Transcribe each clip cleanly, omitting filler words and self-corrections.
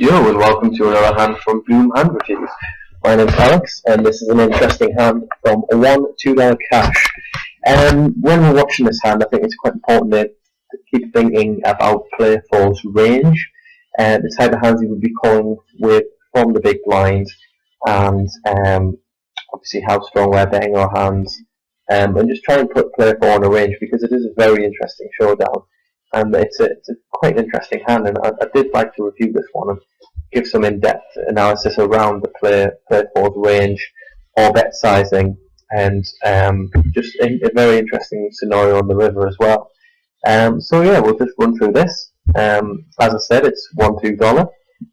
Yo, and welcome to another hand from Boom Hand Reviews. My name's Alex, and this is an interesting hand from a $2 cash. When we're watching this hand, I think it's quite important to keep thinking about player 4's range, the type of hands he would be calling with from the big blind, and obviously how strong we're betting our hands, and just try and put player 4 on a range, because it is a very interesting showdown. And it's a quite an interesting hand, and I did like to review this one and give some in-depth analysis around the player 4's range or bet sizing, and just a very interesting scenario on the river as well. So yeah, we'll just run through this. As I said, it's $2,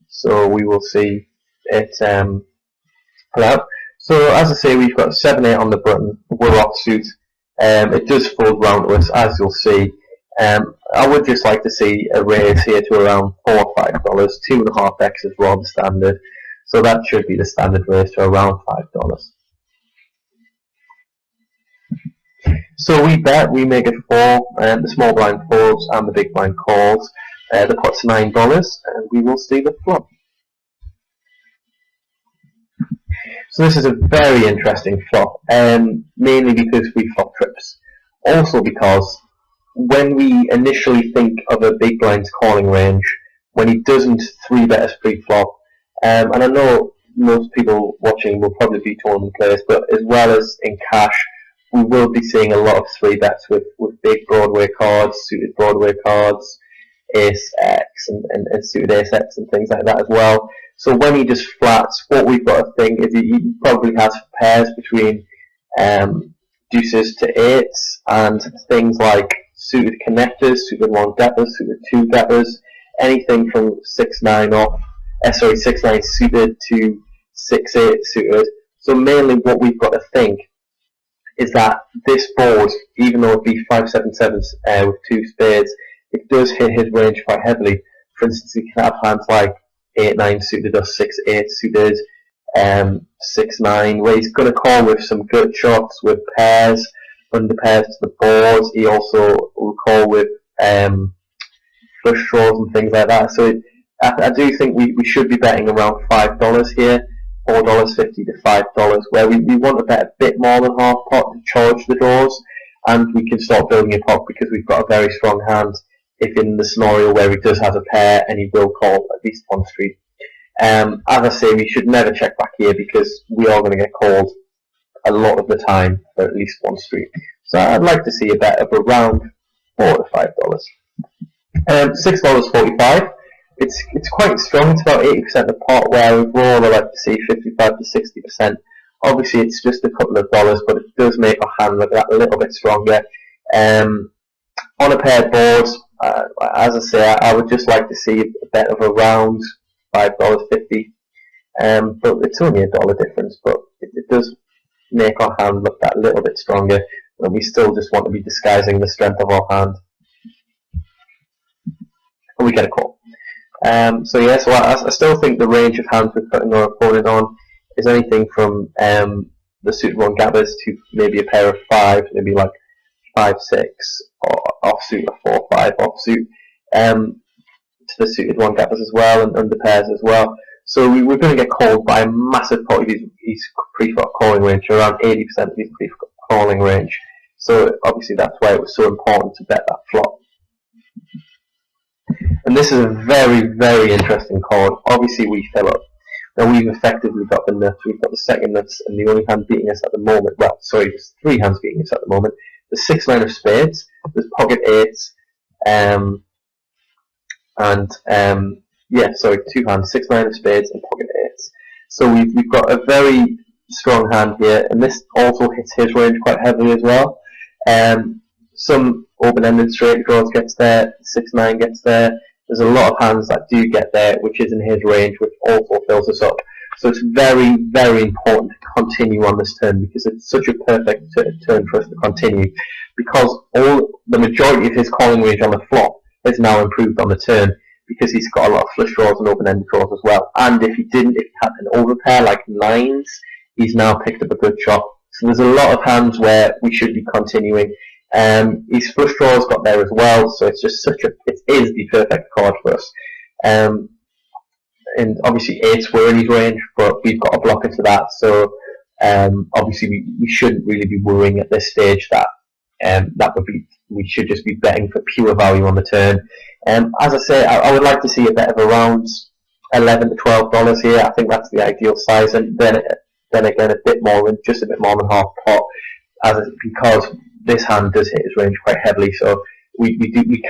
so we will see it play out. So as I say, we've got 7-8 on the button. We're offsuit. It does fold round to us, as you'll see. I would just like to see a raise here to around $4 or $5. 2.5x is rather standard, so that should be the standard raise to around $5. So we bet, we make it 4, the small blind folds and the big blind calls. The pot's $9, and we will see the flop. So this is a very interesting flop, mainly because we flop trips. Also because when we initially think of a big blind's calling range, when he doesn't 3-bet us pre-flop, and I know most people watching will probably be tournament players, but as well as in cash, we will be seeing a lot of 3-bets with big Broadway cards, suited Broadway cards, Ace-X and suited Ace-X and things like that as well. So when he just flats, what we've got to think is he probably has pairs between deuces to 8s and things like suited connectors, suited 1 gappers, suited 2 gappers, anything from 6-9 off, 6-9 suited to 6-8 suited. So mainly what we've got to think is that this board, even though it be 5-7-7s with 2 spades, it does hit his range quite heavily. For instance, he can have hands like 8-9 suited or 6-8 suited, 6-9, where he's going to call with some good shots with pairs, under pairs to the board. He also will call with flush draws and things like that. So I do think we should be betting around $5 here, $4.50 to $5, where we want to bet a bit more than half pot to charge the draws, and we can start building a pot because we've got a very strong hand if in the scenario where he does have a pair and he will call at least one street. As I say, we should never check back here because we are going to get called a lot of the time for at least one street. So I'd like to see a bet of around $4 to $5. $6.45. It's quite strong. It's about 80% of the pot, where overall I like to see 55 to 60%. Obviously, it's just a couple of dollars, but it does make our hand look that a little bit stronger. On a paired board, as I say, I would just like to see a bet of around $5.50. But it's only a dollar difference, but it does make our hand look that little bit stronger, and we still just want to be disguising the strength of our hand. And we get a call. So yeah, so I still think the range of hands we're putting our opponent on is anything from the suited 1 gappers to maybe a pair of 5, maybe like 5-6 or offsuit or 4-5 offsuit, to the suited 1 gappers as well, and under pairs as well. So we're going to get called by a massive part of his pre-flop calling range, around 80% of his pre-flop calling range. So obviously that's why it was so important to bet that flop. And this is a very, very interesting card. Obviously we fill up. Now we've effectively got the nuts, we've got the second nuts, and the only hand beating us at the moment, well, sorry, there's 3 hands beating us at the moment. The 6-9 of spades, there's pocket 8s, yeah, sorry, 2 hands, 6-9 of spades and pocket 8s. So we've got a very strong hand here, and this also hits his range quite heavily as well. Some open-ended straight draws gets there, 6-9 gets there. There's a lot of hands that do get there, which is in his range, which also fills us up. So it's very, very important to continue on this turn, because it's such a perfect turn for us to continue, because the majority of his calling range on the flop is now improved on the turn, because he's got a lot of flush draws and open-ended draws as well. And if he had an overpair like 9s, he's now picked up a good shot. So there's a lot of hands where we should be continuing. His flush draws got there as well, so it's just it is the perfect card for us. and obviously 8s were in his range, but we've got a blocker to that, so obviously we shouldn't really be worrying at this stage that we should just be betting for pure value on the turn. As I say, I would like to see a bet of around $11 to $12 here. I think that's the ideal size, and then again just a bit more than half pot, because this hand does hit his range quite heavily. So we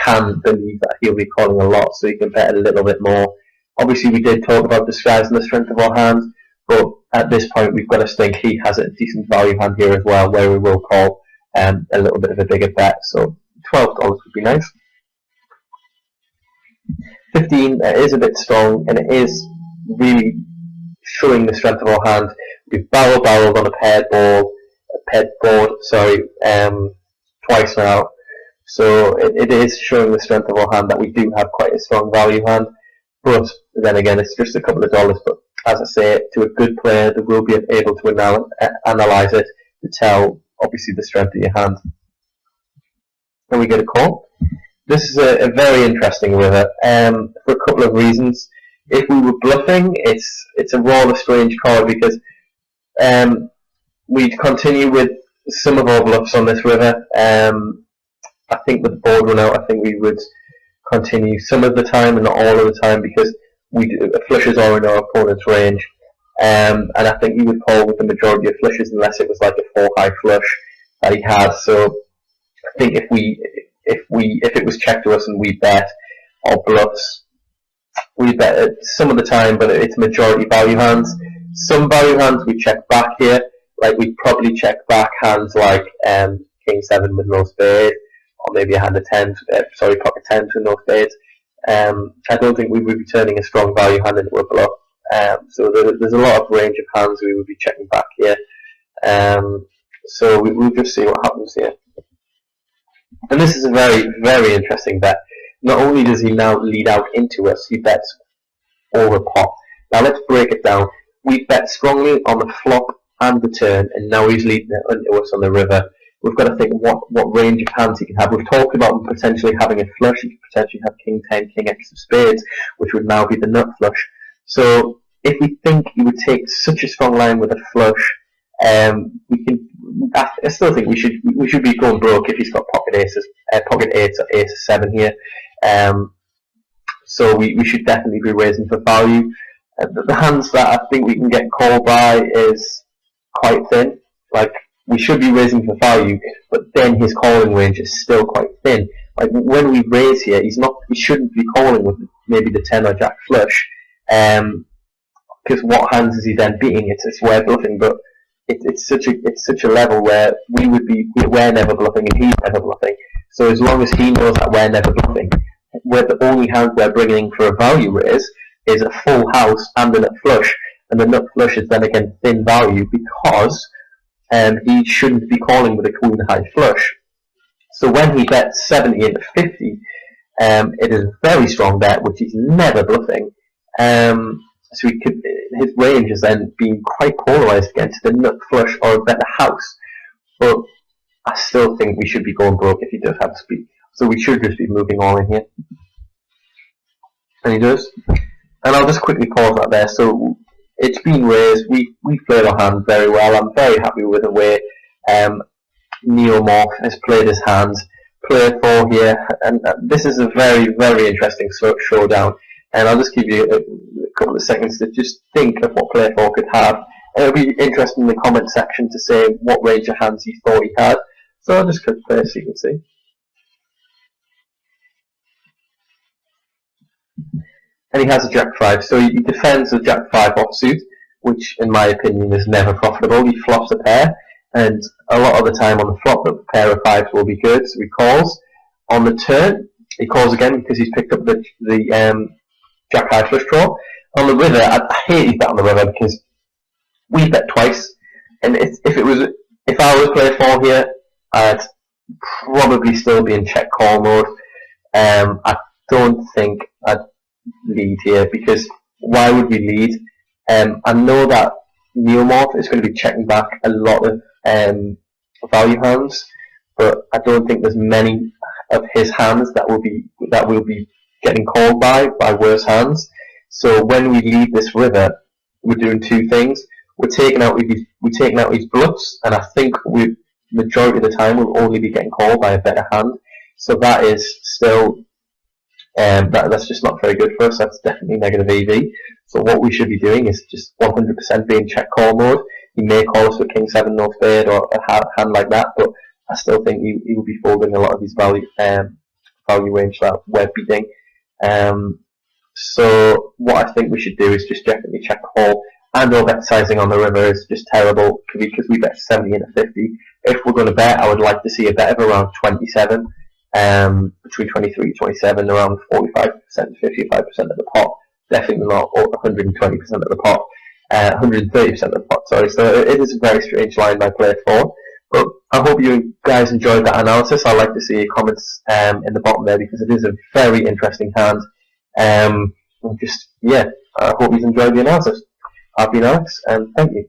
can believe that he'll be calling a lot, so you can bet a little bit more. Obviously, we did talk about disguising the strength of our hand, but at this point we've got to think he has a decent value hand here as well, where we will call a little bit of a bigger bet. So $12 would be nice. 15 is a bit strong, and it is really showing the strength of our hand. We've barreled on a paired board, twice now. So it is showing the strength of our hand that we do have quite a strong value hand. But then again, it's just a couple of dollars. But as I say, to a good player, they will be able to analyze it to tell, obviously, the strength of your hand. And we get a call. This is a very interesting river for a couple of reasons. If we were bluffing, it's a rather strange card, because we'd continue with some of our bluffs on this river. I think with the board run out, I think we would continue some of the time and not all of the time, because flushes are in our opponent's range. And I think you would call with the majority of flushes, unless it was like a 4-high flush that he had. So I think if it was checked to us and we bet our bluffs, we bet it some of the time, but it's majority value hands. Some value hands we check back here, like we'd probably check back hands like King 7 with no spade, or maybe a hand of 10, pocket 10 with no spades. I don't think we would be turning a strong value hand into a bluff. So there's a lot of range of hands we would be checking back here. So we'll just see what happens here. And this is a very, very interesting bet. Not only does he now lead out into us, he bets over pot. Now let's break it down. We bet strongly on the flop and the turn, and now he's leading into us on the river. We've got to think what range of hands he can have. We've talked about him potentially having a flush. He could potentially have King 10, King X of spades, which would now be the nut flush. So if we think he would take such a strong line with a flush, I still think we should be going broke if he's got pocket aces, pocket 8s or ace 7 here. So we should definitely be raising for value. The hands that I think we can get called by is quite thin. Like, we should be raising for value, but then his calling range is still quite thin. Like, when we raise here, he shouldn't be calling with maybe the 10 or jack flush, because what hands is he then beating? It's square bluffing, but it's such a level where we're never bluffing and he's never bluffing. So as long as he knows that we're never bluffing, the only hand we're bringing for a value raise is a full house and a nut flush, and the nut flush is then again thin value, because he shouldn't be calling with a queen high flush. So when he bets 70 into 50, it is a very strong bet, which he's never bluffing. So his range is then being quite polarized against the nut flush or a better house. But I still think we should be going broke if he does have speed. So we should just be moving all in here. And he does. And I'll just quickly pause that there. So it's been raised. We played our hand very well. I'm very happy with the way Neomorf has played his hands. Player 4 here. And this is a very, very interesting showdown. And I'll just give you a couple of seconds to just think of what player 4 could have. And it'll be interesting in the comment section to say what range of hands he thought he had. So I'll just click play so you can see. And he has a jack 5, so he defends a jack 5 offsuit, which in my opinion is never profitable. He flops a pair, and a lot of the time on the flop, the pair of 5s will be good, so he calls. On the turn, he calls again because he's picked up the jack high flush draw. On the river, I hate his bet on the river because we bet twice, and if I was player 4 here, I'd probably still be in check call mode. I don't think I'd lead here, because why would we lead? I know that Neomorf is going to be checking back a lot of value hands, but I don't think there's many of his hands that will be getting called by worse hands. So when we leave this river, we're doing two things. We're taking out his bluffs, and I think we majority of the time we'll only be getting called by a better hand. So that is still that's just not very good for us. That's definitely negative EV. So what we should be doing is just 100% be in check call mode. He may call us with King 7 no spade or a hand like that, but I still think he will be folding a lot of his value range that we're beating. So what I think we should do is just definitely check call, and our bet sizing on the river is just terrible because we bet 70 and a 50. If we're going to bet, I would like to see a bet of around 27, between 23 and 27, around 45%, 55% of the pot. Definitely not 120% of the pot, 130% of the pot, sorry. So it is a very strange line by player 4. But I hope you guys enjoyed that analysis. I'd like to see your comments in the bottom there because it is a very interesting hand. I hope you've enjoyed the analysis. I've been Alex, and thank you.